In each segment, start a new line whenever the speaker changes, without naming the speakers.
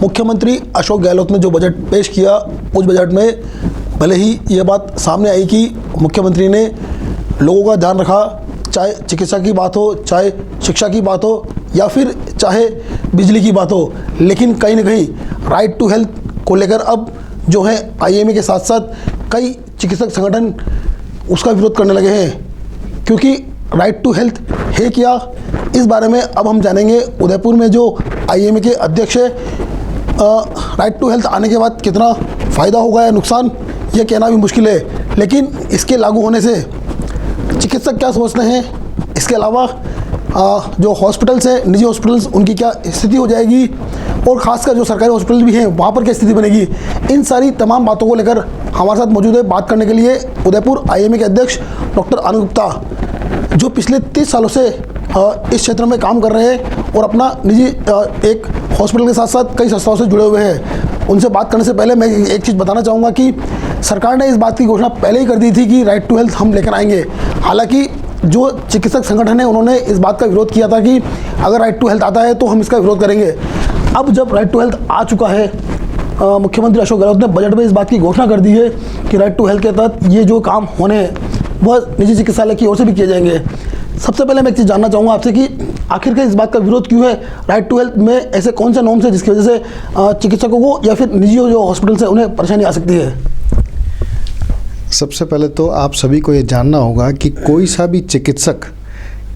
मुख्यमंत्री अशोक गहलोत ने जो बजट पेश किया, उस बजट में भले ही ये बात सामने आई कि मुख्यमंत्री ने लोगों का ध्यान रखा, चाहे चिकित्सा की बात हो, चाहे शिक्षा की बात हो, या फिर चाहे बिजली की बात हो, लेकिन कहीं ना कहीं राइट टू हेल्थ को लेकर अब जो है आईएमए के साथ साथ कई चिकित्सक संगठन उसका विरोध करने लगे हैं। क्योंकि राइट टू हेल्थ है क्या, इस बारे में अब हम जानेंगे। उदयपुर में जो आईएमए के अध्यक्ष है, राइट टू हेल्थ आने के बाद कितना फ़ायदा होगा या नुकसान, ये कहना भी मुश्किल है, लेकिन इसके लागू होने से चिकित्सक क्या सोचते हैं, इसके अलावा जो हॉस्पिटल्स हैं, निजी हॉस्पिटल्स, उनकी क्या स्थिति हो जाएगी, और ख़ासकर जो सरकारी हॉस्पिटल भी हैं वहाँ पर क्या स्थिति बनेगी, इन सारी तमाम बातों को लेकर हमारे साथ मौजूद है बात करने के लिए उदयपुर आईएमए के अध्यक्ष डॉक्टर आनंद गुप्ता, जो पिछले 30 सालों से इस क्षेत्र में काम कर रहे हैं और अपना निजी एक हॉस्पिटल के साथ साथ कई संस्थाओं से जुड़े हुए हैं। उनसे बात करने से पहले मैं एक चीज़ बताना चाहूँगा कि सरकार ने इस बात की घोषणा पहले ही कर दी थी कि राइट टू हेल्थ हम लेकर आएंगे। हालांकि जो चिकित्सक संगठन है उन्होंने इस बात का विरोध किया था कि अगर राइट टू हेल्थ आता है तो हम इसका विरोध करेंगे। अब जब राइट टू हेल्थ आ चुका है, मुख्यमंत्री अशोक गहलोत ने बजट में इस बात की घोषणा कर दी है कि राइट टू हेल्थ के तहत ये जो काम होने हैं वह निजी चिकित्सालय की ओर से भी किए जाएंगे। सबसे पहले मैं एक चीज़ जानना चाहूँगा आपसे कि आखिरकार इस बात का विरोध क्यों है? राइट टू हेल्थ में ऐसे कौन से नॉर्म्स हैं जिसकी वजह से चिकित्सकों को या फिर निजी जो हॉस्पिटल्स हैं उन्हें परेशानी आ सकती है?
सबसे पहले तो आप सभी को ये जानना होगा कि कोई सा भी चिकित्सक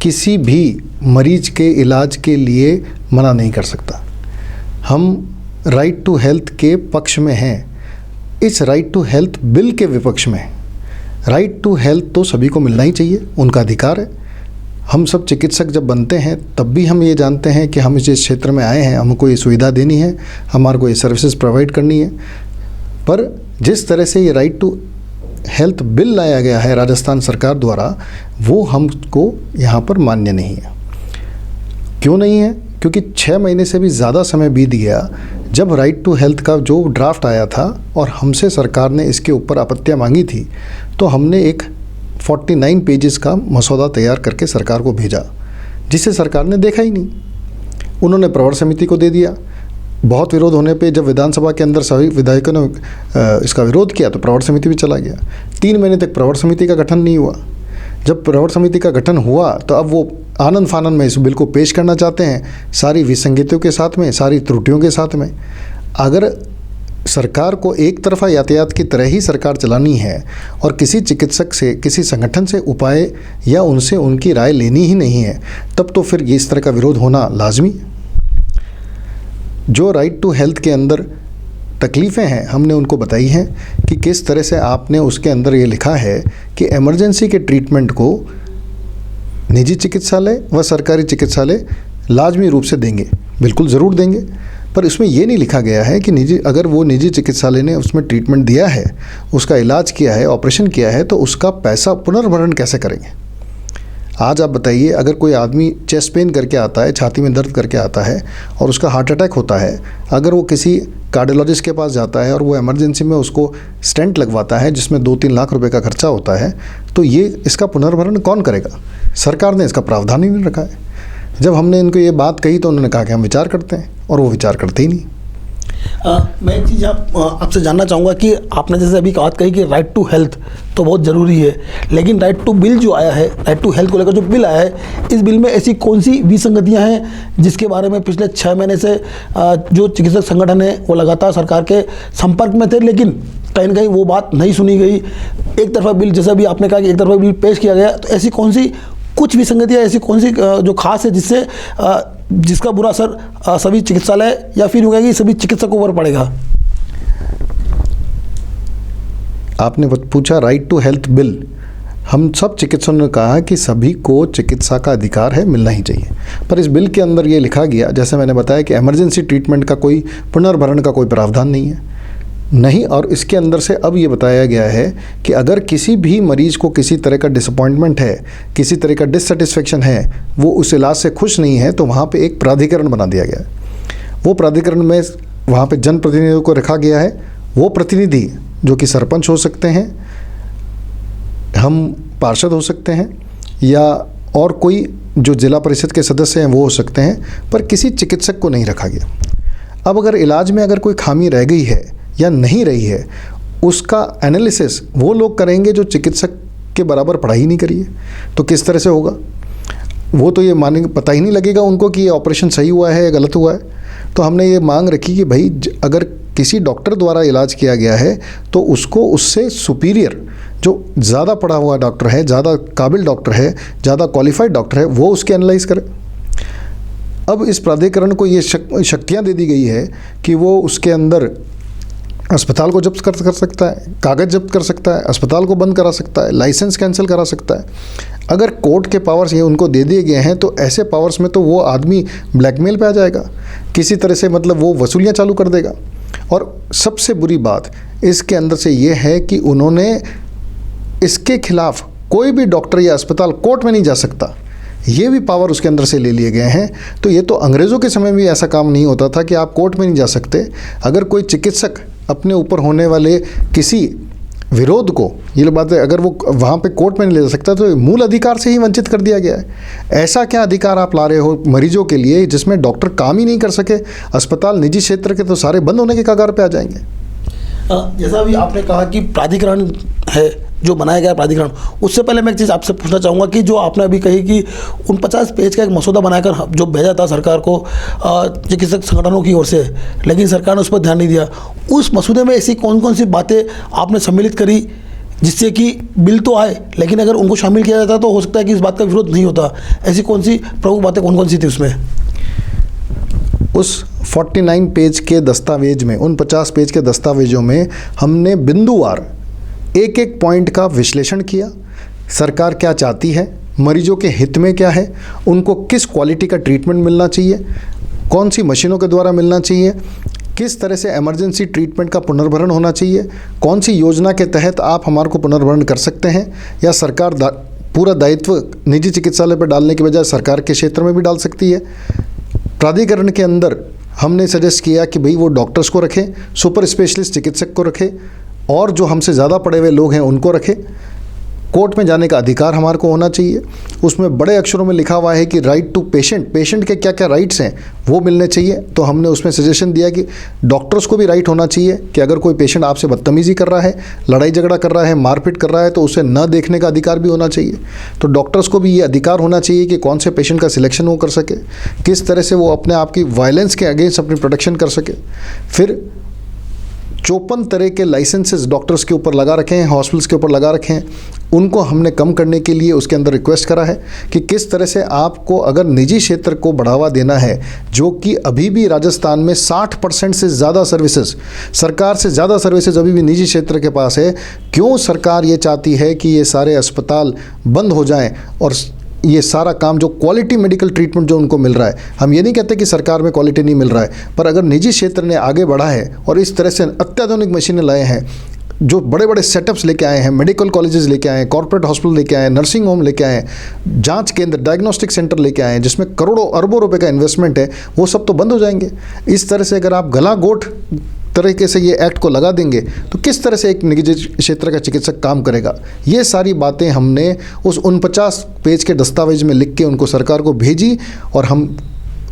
किसी भी मरीज के इलाज के लिए मना नहीं कर सकता। हम राइट टू हेल्थ के पक्ष में हैं, इस राइट टू हेल्थ बिल के विपक्ष में हैं। राइट टू हेल्थ तो सभी को मिलना ही चाहिए, उनका अधिकार है। हम सब चिकित्सक जब बनते हैं तब भी हम ये जानते हैं कि हम इस क्षेत्र में आए हैं, हमको ये सुविधा देनी है, हमारे को ये सर्विसेज प्रोवाइड करनी है। पर जिस तरह से ये राइट टू हेल्थ बिल लाया गया है राजस्थान सरकार द्वारा, वो हमको यहाँ पर मान्य नहीं है। क्यों नहीं है? क्योंकि 6 महीने से भी ज़्यादा समय बीत गया जब राइट टू हेल्थ का जो ड्राफ्ट आया था और हमसे सरकार ने इसके ऊपर आपत्तियाँ मांगी थी, तो हमने एक 49 पेजेस का मसौदा तैयार करके सरकार को भेजा, जिसे सरकार ने देखा ही नहीं। उन्होंने प्रवर समिति को दे दिया। बहुत विरोध होने पे जब विधानसभा के अंदर सभी विधायकों ने इसका विरोध किया तो प्रवर समिति भी चला गया। 3 महीने तक प्रवर समिति का गठन नहीं हुआ। जब प्रवर समिति का गठन हुआ तो अब वो आनंद फानन में इस बिल को पेश करना चाहते हैं, सारी विसंगतियों के साथ में, सारी त्रुटियों के साथ में। अगर सरकार को एक तरफा यातायात की तरह ही सरकार चलानी है और किसी चिकित्सक से, किसी संगठन से उपाय या उनसे उनकी राय लेनी ही नहीं है, तब तो फिर इस तरह का विरोध होना लाजमी है। जो राइट टू हेल्थ के अंदर तकलीफ़ें हैं हमने उनको बताई हैं कि किस तरह से आपने उसके अंदर ये लिखा है कि इमरजेंसी के ट्रीटमेंट को निजी चिकित्सालय व सरकारी चिकित्सालय लाजमी रूप से देंगे। बिल्कुल ज़रूर देंगे, पर इसमें ये नहीं लिखा गया है कि अगर वो निजी चिकित्सालय ने उसमें ट्रीटमेंट दिया है, उसका इलाज किया है, ऑपरेशन किया है, तो उसका पैसा पुनर्भरण कैसे करेंगे। आज आप बताइए, अगर कोई आदमी चेस्ट पेन करके आता है, छाती में दर्द करके आता है और उसका हार्ट अटैक होता है, अगर वो किसी कार्डियोलॉजिस्ट के पास जाता है और वो इमरजेंसी में उसको स्टेंट लगवाता है जिसमें 2-3 लाख रुपए का खर्चा होता है, तो ये इसका पुनर्भरण कौन करेगा? सरकार ने इसका प्रावधान ही नहीं रखा है। जब हमने इनको ये बात कही तो उन्होंने कहा कि हम विचार करते हैं, और वो विचार करते ही नहीं।
मैं एक चीज़ आपसे जानना चाहूँगा कि आपने जैसे अभी बात कही कि राइट टू हेल्थ तो बहुत ज़रूरी है, लेकिन राइट टू बिल जो आया है, राइट टू हेल्थ को लेकर जो बिल आया है, इस बिल में ऐसी कौन सी विसंगतियाँ हैं जिसके बारे में पिछले 6 महीने से जो चिकित्सक संगठन है वो लगातार सरकार के संपर्क में थे, लेकिन कहीं ना कहीं वो बात नहीं सुनी गई। एक तरफा बिल, जैसा भी आपने कहा कि एक तरफा बिल पेश किया गया, तो ऐसी कौन सी कुछ विसंगतियाँ ऐसी कौन सी जो खास है जिससे जिसका बुरा असर सभी चिकित्सालय या फिर होगा कि सभी चिकित्सकों पर पड़ेगा?
आपने पूछा राइट टू हेल्थ बिल। हम सब चिकित्सकों ने कहा कि सभी को चिकित्सा का अधिकार है, मिलना ही चाहिए। पर इस बिल के अंदर ये लिखा गया, जैसे मैंने बताया, कि इमरजेंसी ट्रीटमेंट का कोई पुनर्भरण का कोई प्रावधान नहीं है नहीं। और इसके अंदर से अब ये बताया गया है कि अगर किसी भी मरीज को किसी तरह का डिसअपॉइंटमेंट है, किसी तरह का डिससेटिस्फेक्शन है, वो उस इलाज से खुश नहीं है, तो वहाँ पे एक प्राधिकरण बना दिया गया है। वो प्राधिकरण में वहाँ पे जनप्रतिनिधियों को रखा गया है। वो प्रतिनिधि जो कि सरपंच हो सकते हैं, हम पार्षद हो सकते हैं, या और कोई जो जिला परिषद के सदस्य हैं वो हो सकते हैं, पर किसी चिकित्सक को नहीं रखा गया। अब अगर इलाज में अगर कोई खामी रह गई है या नहीं रही है, उसका एनालिसिस वो लोग करेंगे जो चिकित्सक के बराबर पढ़ाई नहीं करी है। तो किस तरह से होगा? वो तो ये मानेंगे, पता ही नहीं लगेगा उनको कि ये ऑपरेशन सही हुआ है या गलत हुआ है। तो हमने ये मांग रखी कि भाई अगर किसी डॉक्टर द्वारा इलाज किया गया है तो उसको उससे सुपीरियर जो ज़्यादा पढ़ा हुआ डॉक्टर है, ज़्यादा काबिल डॉक्टर है, ज़्यादा क्वालिफाइड डॉक्टर है, वो उसके एनालाइज करे। अब इस प्राधिकरण को ये शक्तियाँ दे दी गई है कि वो उसके अंदर अस्पताल को जब्त कर सकता है, कागज़ जब्त कर सकता है, अस्पताल को बंद करा सकता है, लाइसेंस कैंसिल करा सकता है। अगर कोर्ट के पावर्स ये उनको दे दिए गए हैं तो ऐसे पावर्स में तो वो आदमी ब्लैकमेल पे आ जाएगा, किसी तरह से मतलब वो वसूलियाँ चालू कर देगा। और सबसे बुरी बात इसके अंदर से ये है कि उन्होंने इसके खिलाफ कोई भी डॉक्टर या अस्पताल कोर्ट में नहीं जा सकता, ये भी पावर उसके अंदर से ले लिए गए हैं। तो ये तो अंग्रेज़ों के समय भी ऐसा काम नहीं होता था कि आप कोर्ट में नहीं जा सकते। अगर कोई चिकित्सक अपने ऊपर होने वाले किसी विरोध को, ये बात है, अगर वो वहाँ पे कोर्ट में नहीं ले जा सकता तो मूल अधिकार से ही वंचित कर दिया गया है। ऐसा क्या अधिकार आप ला रहे हो मरीजों के लिए जिसमें डॉक्टर काम ही नहीं कर सके? अस्पताल निजी क्षेत्र के तो सारे बंद होने के कगार पे आ जाएंगे।
जैसा अभी आपने कहा कि प्राधिकरण है जो बनाया गया प्राधिकरण, उससे पहले मैं एक चीज़ आपसे पूछना चाहूँगा कि जो आपने अभी कही कि 49 पेज का एक मसौदा बनाकर जो भेजा था सरकार को चिकित्सक संगठनों की ओर से, लेकिन सरकार ने उस पर ध्यान नहीं दिया। उस मसौदे में ऐसी कौन कौन सी बातें आपने सम्मिलित करी जिससे कि बिल तो आए, लेकिन अगर उनको शामिल किया जाता तो हो सकता है कि इस बात का विरोध नहीं होता? ऐसी कौन सी प्रमुख बातें कौन कौन सी थी उसमें?
उस 49 पेज के दस्तावेज में, उन 50 पेज के दस्तावेजों में हमने बिंदुवार एक एक पॉइंट का विश्लेषण किया। सरकार क्या चाहती है, मरीजों के हित में क्या है, उनको किस क्वालिटी का ट्रीटमेंट मिलना चाहिए, कौन सी मशीनों के द्वारा मिलना चाहिए, किस तरह से इमरजेंसी ट्रीटमेंट का पुनर्भरण होना चाहिए, कौन सी योजना के तहत आप हमारे को पुनर्भरण कर सकते हैं, या सरकार पूरा दायित्व निजी चिकित्सालय पर डालने के बजाय सरकार के क्षेत्र में भी डाल सकती है। प्राधिकरण के अंदर हमने सजेस्ट किया कि भाई वो डॉक्टर्स को रखें, सुपर स्पेशलिस्ट चिकित्सक को रखें, और जो हमसे ज़्यादा पढ़े हुए लोग हैं उनको रखें। कोर्ट में जाने का अधिकार हमारे को होना चाहिए। उसमें बड़े अक्षरों में लिखा हुआ है कि राइट टू पेशेंट के क्या क्या राइट्स हैं वो मिलने चाहिए। तो हमने उसमें सजेशन दिया कि डॉक्टर्स को भी राइट होना चाहिए कि अगर कोई पेशेंट आपसे बदतमीज़ी कर रहा है, लड़ाई झगड़ा कर रहा है, मारपीट कर रहा है, तो उसे न देखने का अधिकार भी होना चाहिए। तो डॉक्टर्स को भी ये अधिकार होना चाहिए कि कौन से पेशेंट का सिलेक्शन वो कर सके, किस तरह से वो अपने आप की वायलेंस के अगेंस्ट अपनी प्रोटेक्शन कर सके। फिर 54 तरह के लाइसेंसेस डॉक्टर्स के ऊपर लगा रखे हैं, हॉस्पिटल्स के ऊपर लगा रखे हैं, उनको हमने कम करने के लिए उसके अंदर रिक्वेस्ट करा है कि किस तरह से आपको अगर निजी क्षेत्र को बढ़ावा देना है, जो कि अभी भी राजस्थान में 60% से ज़्यादा सर्विसेज, सरकार से ज़्यादा सर्विसेज अभी भी निजी क्षेत्र के पास है। क्यों सरकार ये चाहती है कि ये सारे अस्पताल बंद हो जाएं और ये सारा काम जो क्वालिटी मेडिकल ट्रीटमेंट जो उनको मिल रहा है, हम ये नहीं कहते कि सरकार में क्वालिटी नहीं मिल रहा है, पर अगर निजी क्षेत्र ने आगे बढ़ा है और इस तरह से अत्याधुनिक मशीनें लाए हैं, जो बड़े बड़े सेटअप्स लेके आए हैं, मेडिकल कॉलेजेस लेके आए हैं, कॉर्पोरेट हॉस्पिटल लेके आए हैं, नर्सिंग होम लेके आए हैं, जांच केंद्र, डायग्नोस्टिक सेंटर लेके आए हैं, जिसमें करोड़ों अरबों रुपए का इन्वेस्टमेंट है, वो सब तो बंद हो जाएंगे। इस तरह से अगर आप गला घोट तरीके से ये एक्ट को लगा देंगे तो किस तरह से एक निजी क्षेत्र का चिकित्सक काम करेगा। ये सारी बातें हमने उस 49 पेज के दस्तावेज में लिख के उनको सरकार को भेजी, और हम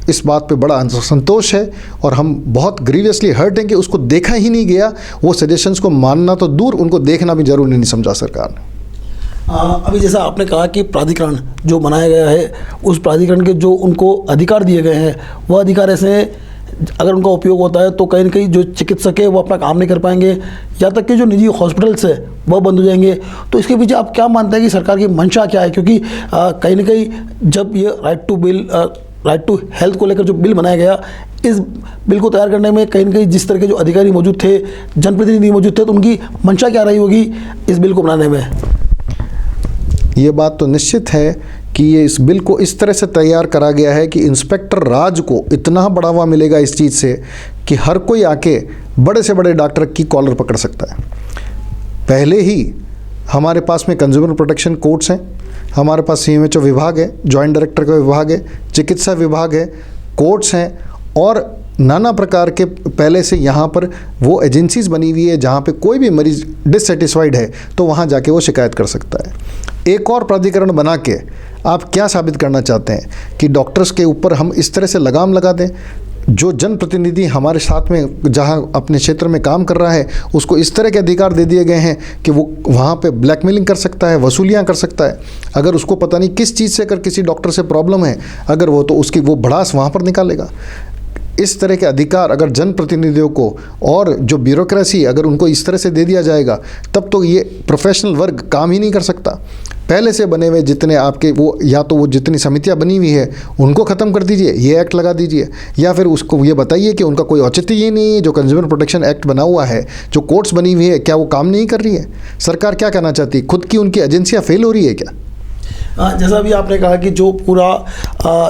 इस बात पे बड़ा संतोष है और हम बहुत ग्रीवियसली हर्ट हैं कि उसको देखा ही नहीं गया। वो सजेशंस को मानना तो दूर, उनको देखना भी जरूरी नहीं समझा सरकार ने।
अभी जैसा आपने कहा कि प्राधिकरण जो बनाया गया है, उस प्राधिकरण के जो उनको अधिकार दिए गए हैं, वह अधिकार ऐसे अगर उनका उपयोग होता है तो कहीं ना कहीं जो चिकित्सक है वो अपना काम नहीं कर पाएंगे, या तक कि जो निजी हॉस्पिटल्स है वह बंद हो जाएंगे। तो इसके पीछे आप क्या मानते हैं कि सरकार की मंशा क्या है? क्योंकि कहीं ना कहीं जब ये राइट टू हेल्थ को लेकर जो बिल बनाया गया, इस बिल को तैयार करने में कहीं ना कहीं जिस तरह के जो अधिकारी मौजूद थे, जनप्रतिनिधि मौजूद थे, तो उनकी मंशा क्या रही होगी इस बिल को बनाने में?
ये बात तो निश्चित है कि ये इस बिल को इस तरह से तैयार करा गया है कि इंस्पेक्टर राज को इतना बढ़ावा मिलेगा इस चीज़ से कि हर कोई आके बड़े से बड़े डॉक्टर की कॉलर पकड़ सकता है। पहले ही हमारे पास में कंज्यूमर प्रोटेक्शन कोर्ट्स हैं, हमारे पास CMHO विभाग है, जॉइंट डायरेक्टर का विभाग है, चिकित्सा विभाग है, कोर्ट्स हैं, और नाना प्रकार के पहले से यहाँ पर वो एजेंसीज़ बनी हुई है जहाँ पे कोई भी मरीज़ डिससेटिस्फाइड है तो वहाँ जाके वो शिकायत कर सकता है। एक और प्राधिकरण बना के आप क्या साबित करना चाहते हैं कि डॉक्टर्स के ऊपर हम इस तरह से लगाम लगा दें? जो जनप्रतिनिधि हमारे साथ में जहां अपने क्षेत्र में काम कर रहा है उसको इस तरह के अधिकार दे दिए गए हैं कि वो वहाँ पे ब्लैकमेलिंग कर सकता है, वसूलियाँ कर सकता है। अगर उसको पता नहीं किस चीज़ से अगर किसी डॉक्टर से प्रॉब्लम है, अगर वो तो उसकी वो भड़ास वहाँ पर निकालेगा। इस तरह के अधिकार अगर जनप्रतिनिधियों को और जो ब्यूरोक्रेसी अगर उनको इस तरह से दे दिया जाएगा, तब तो ये प्रोफेशनल वर्ग काम ही नहीं कर सकता। पहले से बने हुए जितने आपके वो, या तो वो जितनी समितियां बनी हुई है उनको ख़त्म कर दीजिए, ये एक्ट लगा दीजिए, या फिर उसको ये बताइए कि उनका कोई औचित्य ही नहीं है। जो कंज्यूमर प्रोटेक्शन एक्ट बना हुआ है, जो कोर्ट्स बनी हुई है, क्या वो काम नहीं कर रही है? सरकार क्या कहना चाहती है? खुद की उनकी एजेंसियाँ फेल हो रही है क्या?
जैसा भी आपने कहा कि जो पूरा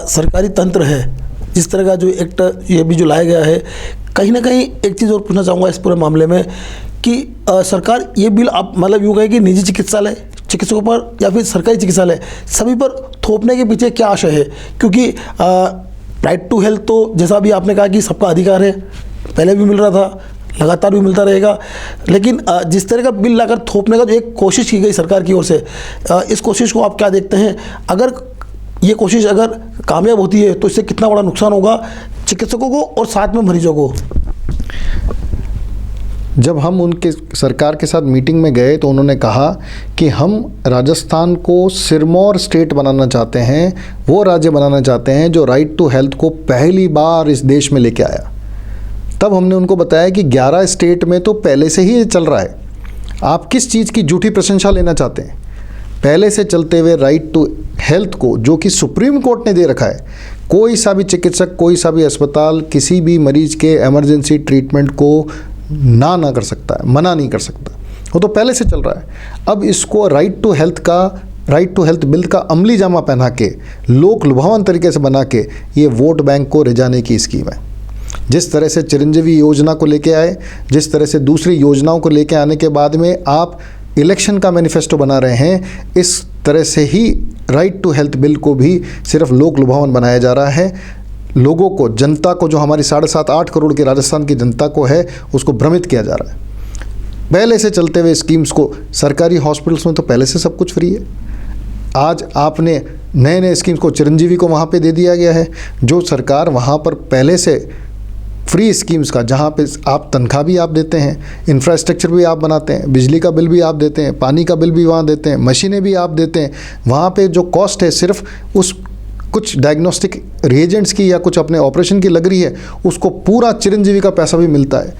सरकारी तंत्र है, जिस तरह का जो एक्ट ये भी जो लाया गया है, कहीं ना कहीं एक चीज़ और पूछना चाहूँगा इस पूरे मामले में कि सरकार ये बिल आप मतलब यूँ कहे कि निजी चिकित्सालय चिकित्सकों पर या फिर सरकारी चिकित्सालय सभी पर थोपने के पीछे क्या आशय है? क्योंकि राइट टू हेल्थ तो जैसा भी आपने कहा कि सबका अधिकार है, पहले भी मिल रहा था, लगातार भी मिलता रहेगा, लेकिन जिस तरह का बिल लाकर थोपने का जो एक कोशिश की गई सरकार की ओर से, इस कोशिश को आप क्या देखते हैं? अगर ये कोशिश अगर कामयाब होती है तो इससे कितना बड़ा नुकसान होगा चिकित्सकों को और साथ में मरीजों को?
जब हम उनके सरकार के साथ मीटिंग में गए तो उन्होंने कहा कि हम राजस्थान को सिरमौर स्टेट बनाना चाहते हैं, वो राज्य बनाना चाहते हैं जो राइट टू हेल्थ को पहली बार इस देश में लेके आया। तब हमने उनको बताया कि 11 स्टेट में तो पहले से ही ये चल रहा है, आप किस चीज़ की झूठी प्रशंसा लेना चाहते हैं? पहले से चलते हुए राइट टू हेल्थ को, जो कि सुप्रीम कोर्ट ने दे रखा है, कोई सा भी चिकित्सक, कोई सा भी अस्पताल किसी भी मरीज के इमरजेंसी ट्रीटमेंट को ना कर सकता है, मना नहीं कर सकता, वो तो पहले से चल रहा है। अब इसको राइट टू हेल्थ बिल का अमली जामा पहना के, लोक लुभावन तरीके से बना के ये वोट बैंक को रिझाने की स्कीम है। जिस तरह से चिरंजीवी योजना को लेके आए, जिस तरह से दूसरी योजनाओं को लेके आने के बाद में आप इलेक्शन का मैनिफेस्टो बना रहे हैं, इस तरह से ही राइट टू हेल्थ बिल को भी सिर्फ लोक लुभावन बनाया जा रहा है। लोगों को, जनता को, जो हमारी 7.5-8 करोड़ की राजस्थान की जनता को है, उसको भ्रमित किया जा रहा है। पहले से चलते हुए स्कीम्स को, सरकारी हॉस्पिटल्स में तो पहले से सब कुछ फ्री है। आज आपने नए स्कीम्स को चिरंजीवी को वहाँ पे दे दिया गया है, जो सरकार वहाँ पर पहले से फ्री स्कीम्स का, जहाँ पे आप तनख्वाह भी आप देते हैं, इंफ्रास्ट्रक्चर भी आप बनाते हैं, बिजली का बिल भी आप देते हैं, पानी का बिल भी वहाँ देते हैं, मशीनें भी आप देते हैं, वहाँ पे जो कॉस्ट है सिर्फ उस कुछ डायग्नोस्टिक रिएजेंट्स की या कुछ अपने ऑपरेशन की लग रही है, उसको पूरा चिरंजीवी का पैसा भी मिलता है।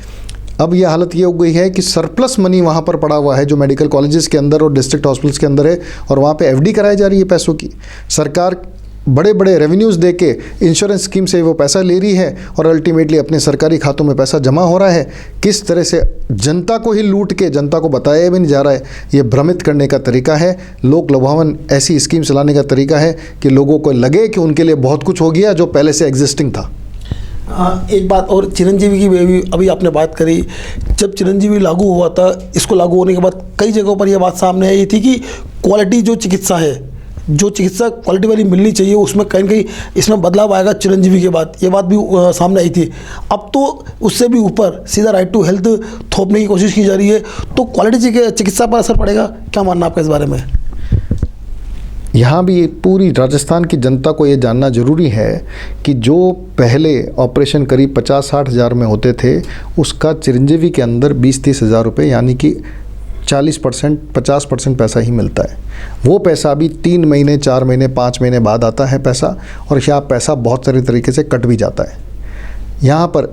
अब यह हालत ये हो गई है कि सरप्लस मनी वहाँ पर पड़ा हुआ है जो मेडिकल कॉलेजेस के अंदर और डिस्ट्रिक्ट हॉस्पिटल्स के अंदर है, और वहाँ पे एफडी कराई जा रही है पैसों की। सरकार बड़े बड़े रेवेन्यूज़ दे के इंश्योरेंस स्कीम से वो पैसा ले रही है और अल्टीमेटली अपने सरकारी खातों में पैसा जमा हो रहा है। किस तरह से जनता को ही लूट के, जनता को बताया भी नहीं जा रहा है, ये भ्रमित करने का तरीका है, लोक लुभावन ऐसी स्कीम चलाने का तरीका है कि लोगों को लगे कि उनके लिए बहुत कुछ हो गया जो पहले से एग्जिस्टिंग था।
एक बात और, चिरंजीवी की भी अभी आपने बात करी। जब चिरंजीवी लागू हुआ था, इसको लागू होने के बाद कई जगहों पर यह बात सामने आई थी कि क्वालिटी जो चिकित्सा है, जो चिकित्सा क्वालिटी वाली मिलनी चाहिए, उसमें कहीं ना कहीं इसमें बदलाव आएगा चिरंजीवी के बाद, ये बात भी सामने आई थी। अब तो उससे भी ऊपर सीधा राइट टू हेल्थ थोपने की कोशिश की जा रही है, तो क्वालिटी चिकित्सा पर असर पड़ेगा? क्या मानना आपका इस बारे में?
यहाँ भी पूरी राजस्थान की जनता को ये जानना ज़रूरी है कि जो पहले ऑपरेशन करीब 50-60 हज़ार में होते थे, उसका चिरंजीवी के अंदर 20-30 हज़ार रुपये, यानी कि 40%, 50% पैसा ही मिलता है। वो पैसा अभी 3 महीने, 4 महीने, 5 महीने बाद आता है पैसा, और यहाँ पैसा बहुत सारे तरीके से कट भी जाता है। यहाँ पर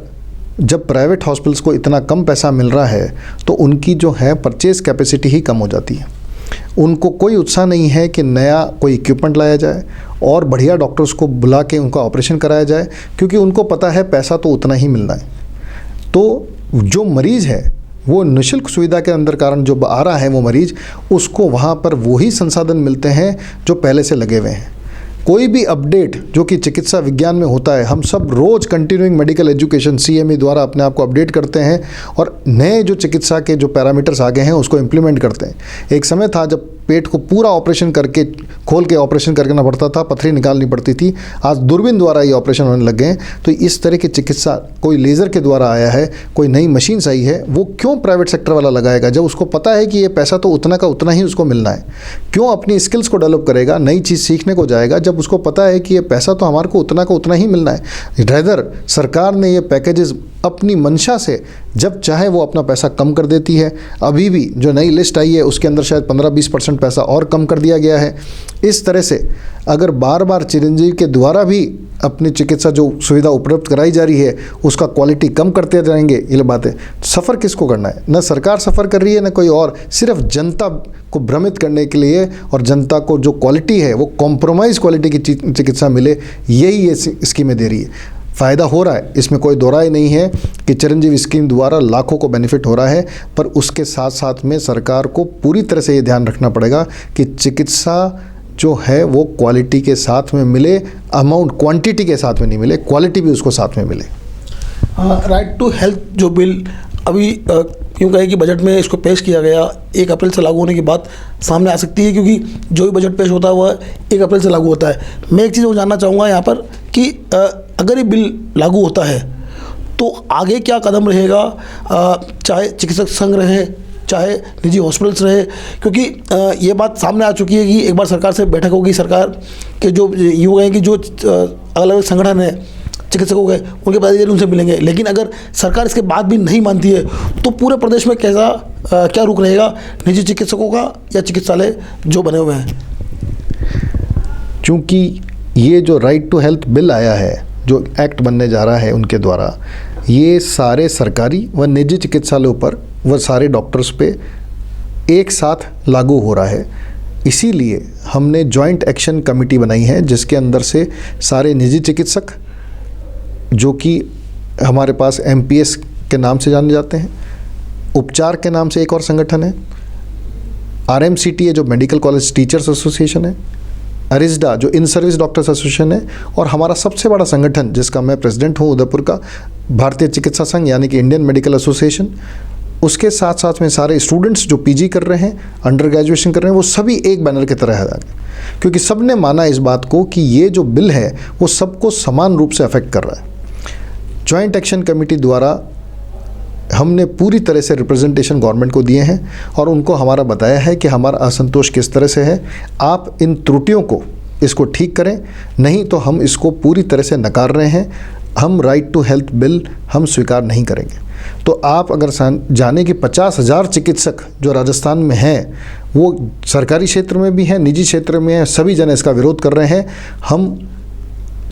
जब प्राइवेट हॉस्पिटल्स को इतना कम पैसा मिल रहा है तो उनकी जो है परचेज कैपेसिटी ही कम हो जाती है। उनको कोई उत्साह नहीं है कि नया कोई इक्विपमेंट लाया जाए और बढ़िया डॉक्टर्स को बुला के उनका ऑपरेशन कराया जाए, क्योंकि उनको पता है पैसा तो उतना ही मिलना है। तो जो मरीज़ है वो निःशुल्क सुविधा के अंदर कारण जो आ रहा है वो मरीज़, उसको वहाँ पर वही संसाधन मिलते हैं जो पहले से लगे हुए हैं। कोई भी अपडेट जो कि चिकित्सा विज्ञान में होता है, हम सब रोज़ कंटिन्यूइंग मेडिकल एजुकेशन CME द्वारा अपने आप को अपडेट करते हैं और नए जो चिकित्सा के जो पैरामीटर्स आ गए हैं उसको इम्प्लीमेंट करते हैं। एक समय था जब पेट को पूरा ऑपरेशन करके, खोल के ऑपरेशन करना पड़ता था, पथरी निकालनी पड़ती थी, आज दूरबीन द्वारा ये ऑपरेशन होने लग गए हैं। तो इस तरह की चिकित्सा कोई लेज़र के द्वारा आया है, कोई नई मशीन आई है, वो क्यों प्राइवेट सेक्टर वाला लगाएगा जब उसको पता है कि ये पैसा तो उतना का उतना ही उसको मिलना है? क्यों अपनी स्किल्स को डेवलप करेगा, नई चीज़ सीखने को जाएगा जब उसको पता है कि ये पैसा तो हमारे को उतना का उतना ही मिलना है? रेदर सरकार ने ये पैकेजेस अपनी मंशा से जब चाहे वो अपना पैसा कम कर देती है। अभी भी जो नई लिस्ट आई है उसके अंदर शायद 15-20% पैसा और कम कर दिया गया है। इस तरह से अगर बार बार चिरंजीवी के द्वारा भी अपनी चिकित्सा जो सुविधा उपलब्ध कराई जा रही है उसका क्वालिटी कम करते जाएंगे, ये बातें सफ़र किसको करना है? न सरकार सफ़र कर रही है न कोई और, सिर्फ जनता को भ्रमित करने के लिए और जनता को जो क्वालिटी है वो कॉम्प्रोमाइज़ क्वालिटी की चिकित्सा मिले, यही ये स्कीमें दे रही है। फ़ायदा हो रहा है, इसमें कोई दो राय नहीं है कि चिरंजीवी स्कीम द्वारा लाखों को बेनिफिट हो रहा है, पर उसके साथ साथ में सरकार को पूरी तरह से ये ध्यान रखना पड़ेगा कि चिकित्सा जो है वो क्वालिटी के साथ में मिले, अमाउंट क्वांटिटी के साथ में नहीं मिले, क्वालिटी भी उसको साथ में मिले।
राइट टू हेल्थ जो बिल अभी क्यों कहे कि बजट में इसको पेश किया गया, 1 अप्रैल से लागू होने की बात सामने आ सकती है, क्योंकि जो भी बजट पेश होता है वह 1 अप्रैल से लागू होता है। मैं एक चीज़ वो जानना चाहूँगा यहाँ पर कि अगर ये बिल लागू होता है तो आगे क्या कदम रहेगा, चाहे चिकित्सक संघ रहे, चाहे निजी हॉस्पिटल्स रहे, क्योंकि ये बात सामने आ चुकी है कि एक बार सरकार से बैठक होगी, सरकार के जो युवा हैं कि जो अलग अलग संगठन है चिकित्सकों के, उनके प्रतिनिधि उनसे मिलेंगे, लेकिन अगर सरकार इसके बाद भी नहीं मानती है तो पूरे प्रदेश में कैसा क्या रुख रहेगा निजी चिकित्सकों का या चिकित्सालय जो बने हुए हैं?
चूँकि ये जो राइट टू हेल्थ बिल आया है, जो एक्ट बनने जा रहा है उनके द्वारा, ये सारे सरकारी व निजी चिकित्सालयों पर व सारे डॉक्टर्स पे एक साथ लागू हो रहा है। इसीलिए हमने जॉइंट एक्शन कमेटी बनाई है जिसके अंदर से सारे निजी चिकित्सक जो कि हमारे पास MPS के नाम से जाने जाते हैं, उपचार के नाम से एक और संगठन है, RMCTA जो मेडिकल कॉलेज टीचर्स एसोसिएशन है, अरिस्डा जो इन सर्विस डॉक्टर्स एसोसिएशन है, और हमारा सबसे बड़ा संगठन जिसका मैं प्रेसिडेंट हूँ उदयपुर का, भारतीय चिकित्सा संघ यानी कि इंडियन मेडिकल एसोसिएशन। उसके साथ साथ में सारे स्टूडेंट्स जो PG कर रहे हैं, अंडर ग्रेजुएशन कर रहे हैं, वो सभी एक बैनर की तरह है, क्योंकि सब ने माना इस बात को कि ये जो बिल है वो सबको समान रूप से अफेक्ट कर रहा है। जॉइंट एक्शन कमेटी द्वारा हमने पूरी तरह से रिप्रेजेंटेशन गवर्नमेंट को दिए हैं और उनको हमारा बताया है कि हमारा असंतोष किस तरह से है, आप इन त्रुटियों को इसको ठीक करें, नहीं तो हम इसको पूरी तरह से नकार रहे हैं। हम राइट टू हेल्थ बिल हम स्वीकार नहीं करेंगे। तो आप अगर जाने कि 50,000 चिकित्सक जो राजस्थान में हैं, वो सरकारी क्षेत्र में भी हैं, निजी क्षेत्र में हैं, सभी जन इसका विरोध कर रहे हैं। हम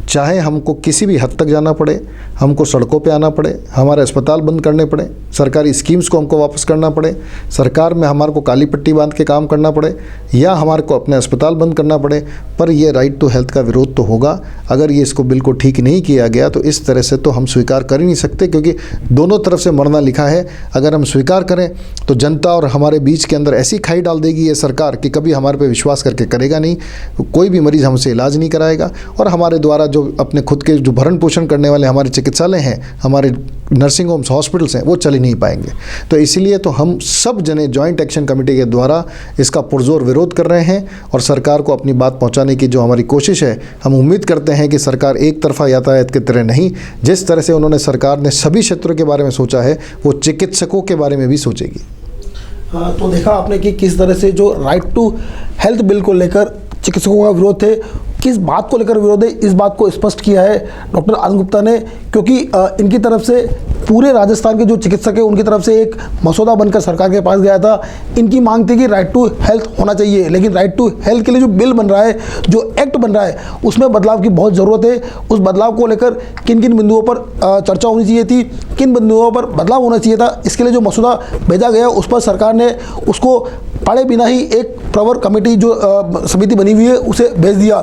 चाहे हमको किसी भी हद तक जाना पड़े, हमको सड़कों पे आना पड़े, हमारे अस्पताल बंद करने पड़े, सरकारी स्कीम्स को हमको वापस करना पड़े, सरकार में हमारे को काली पट्टी बांध के काम करना पड़े, या हमारे को अपने अस्पताल बंद करना पड़े, पर ये राइट टू हेल्थ का विरोध तो होगा। अगर ये इसको बिल को ठीक नहीं किया गया तो इस तरह से तो हम स्वीकार कर ही नहीं सकते, क्योंकि दोनों तरफ से मरना लिखा है। अगर हम स्वीकार करें तो जनता और हमारे बीच के अंदर ऐसी खाई डाल देगी ये सरकार कि कभी हमारे पे विश्वास करके करेगा नहीं, कोई भी मरीज़ हमसे इलाज नहीं कराएगा, और हमारे द्वारा जो अपने खुद के जो भरण पोषण करने वाले हमारे चिकित्सालय हैं, हमारे नर्सिंग होम्स, हॉस्पिटल्स हैं, वो चल ही नहीं पाएंगे। तो इसीलिए तो हम सब जने जॉइंट एक्शन कमेटी के द्वारा इसका पुरजोर विरोध कर रहे हैं, और सरकार को अपनी बात पहुंचाने की जो हमारी कोशिश है, हम उम्मीद करते हैं कि सरकार एक तरफा यातायात की तरह नहीं, जिस तरह से उन्होंने सरकार ने सभी क्षेत्रों के बारे में सोचा है, वो चिकित्सकों के बारे में भी सोचेगी।
तो देखा आपने कि किस तरह से जो राइट टू हेल्थ बिल को लेकर चिकित्सकों का विरोध थे, किस बात को लेकर विरोध है, इस बात को स्पष्ट किया है डॉक्टर आनंद गुप्ता ने, क्योंकि इनकी तरफ से पूरे राजस्थान के जो चिकित्सक हैं उनकी तरफ से एक मसौदा बनकर सरकार के पास गया था। इनकी मांग थी कि राइट टू हेल्थ होना चाहिए, लेकिन राइट टू हेल्थ के लिए जो बिल बन रहा है, जो एक्ट बन रहा है, उसमें बदलाव की बहुत ज़रूरत है। उस बदलाव को लेकर किन किन बिंदुओं पर चर्चा होनी चाहिए थी, किन बिंदुओं पर बदलाव होना चाहिए था, इसके लिए जो मसौदा भेजा गया उस पर सरकार ने उसको पढ़े बिना ही एक प्रवर कमेटी जो समिति बनी हुई है उसे भेज दिया।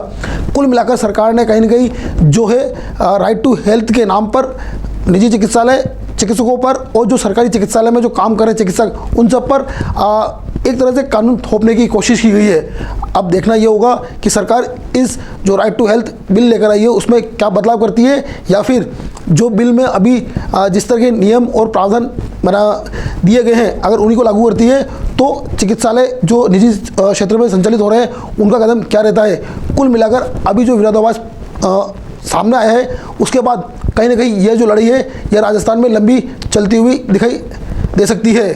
कुल मिलाकर सरकार ने कहीं ना कहीं जो है राइट टू हेल्थ के नाम पर निजी चिकित्सालय चिकित्सकों पर और जो सरकारी चिकित्सालय में जो काम कर रहे चिकित्सक उन सब पर एक तरह से कानून थोपने की कोशिश की गई है। अब देखना ये होगा कि सरकार इस जो राइट टू हेल्थ बिल लेकर आई है उसमें क्या बदलाव करती है, या फिर जो बिल में अभी जिस तरह के नियम और प्रावधान बना दिए गए हैं अगर उन्हीं को लागू करती है तो चिकित्सालय जो निजी क्षेत्र में संचालित हो रहे हैं उनका कदम क्या रहता है। कुल मिलाकर अभी जो विरोधाभास सामने आया है उसके बाद कहीं ना कहीं यह जो लड़ाई है यह राजस्थान में लंबी चलती हुई दिखाई दे सकती है।